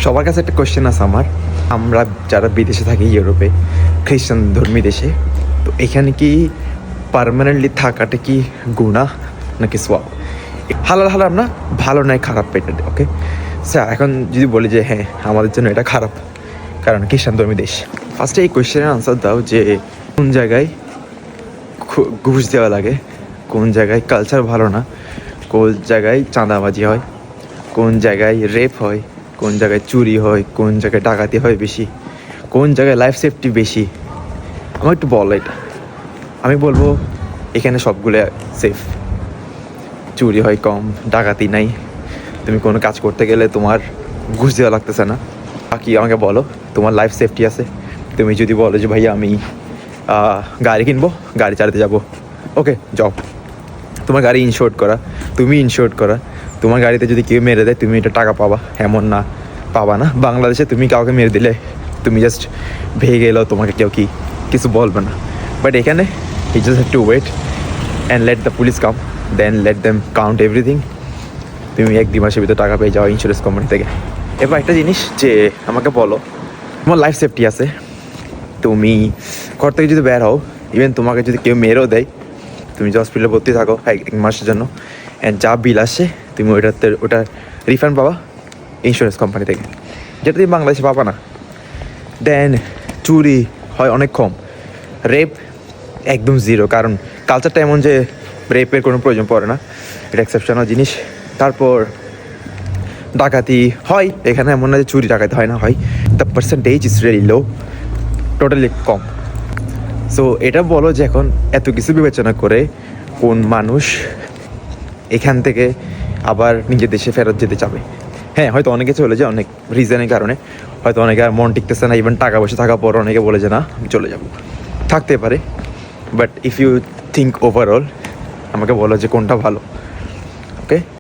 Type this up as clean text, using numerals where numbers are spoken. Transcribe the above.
সবার কাছে একটা কোয়েশ্চেন আছে আমার, আমরা যারা বিদেশে থাকি ইউরোপে, খ্রিস্টান ধর্মী দেশে, তো এখানে কি পার্মানেন্টলি থাকাটা কি গুনাহ নাকি সোয়াব? হালাল হারাম না, ভালো নয় খারাপ এটা, ওকে? স্যার এখন যদি বলি যে হ্যাঁ আমাদের জন্য এটা খারাপ কারণ খ্রিস্টান ধর্মী দেশ, ফার্স্টে এই কোয়েশ্চেনের আনসার দাও যে কোন জায়গায় ঘুষ দেওয়া লাগে, কোন জায়গায় কালচার ভালো না, কোন জায়গায় চাঁদাবাজি হয়, কোন জায়গায় রেপ হয়, কোন জায়গায় চুরি হয়, কোন জায়গায় ডাকাতি হয় বেশি, কোন জায়গায় লাইফ সেফটি বেশি। আমার একটু বলো এটা। আমি বলবো এখানে সবগুলো সেফ, চুরি হয় কম, ডাকাতি নাই, তুমি কোনো কাজ করতে গেলে তোমার ঘুষ দেওয়া লাগতেছে না। বাকি আমাকে বলো তোমার লাইফ সেফটি আছে। তুমি যদি বলো যে ভাইয়া আমি গাড়ি কিনবো, গাড়ি চালাতে যাবো, ওকে যাও, তোমার গাড়ি ইনশোর্ড করা, তুমি ইনশোর্ড করা, তোমার গাড়িতে যদি কেউ মেরে দেয় তুমি এটা টাকা পাবা, এমন না পাবা না। বাংলাদেশে তুমি কাউকে মেরে দিলে তুমি জাস্ট ভেঙে গেলেও তোমাকে কেউ কিছু বলবে না, বাট এখানে you just have to wait and let the police come, then let them count everything. তুমি 1-2 মাসের ভিতরে টাকা পেয়ে যাও ইন্স্যুরেন্স কোম্পানি থেকে। এবার একটা জিনিস যে আমাকে বলো তোমার লাইফ সেফটি আছে, তুমি ঘর থেকে যদি বের হও, ইভেন তোমাকে যদি কেউ মেরেও দেয়, তুমি যে হসপিটালে ভর্তি থাকো 1 মাসের জন্য, অ্যান্ড যা বিল আসে তুমি ওটা রিফান্ড পাবা ইন্স্যুরেন্স কোম্পানি থেকে, যেটা তুমি বাংলাদেশে পাবা না। দেন চুরি হয় অনেক কম, রেপ একদম জিরো, কারণ কালচারটা এমন যে রেপের কোনো প্রয়োজন পড়ে না, এটা এক্সেপশনাল জিনিস। তারপর ডাকাতি হয় এখানে, এমন না যে চুরি ডাকাতি হয় না, হয়, the percentage is really low, totally com. So এটা বলো যে এখন এত কিছু বিবেচনা করে কোন মানুষ এখান থেকে আবার নিজের দেশে ফেরত যেতে চাবে? হ্যাঁ হয়তো অনেকে চলে যায় অনেক রিজনের কারণে, হয়তো অনেকে আর মন টিকতেছে না, ইভেন টাকা পয়সা থাকার পর অনেকে বলে যে না আমি চলে যাব, থাকতে পারে। But if you think overall আমাকে বলো যে কোনটা ভালো, ওকে?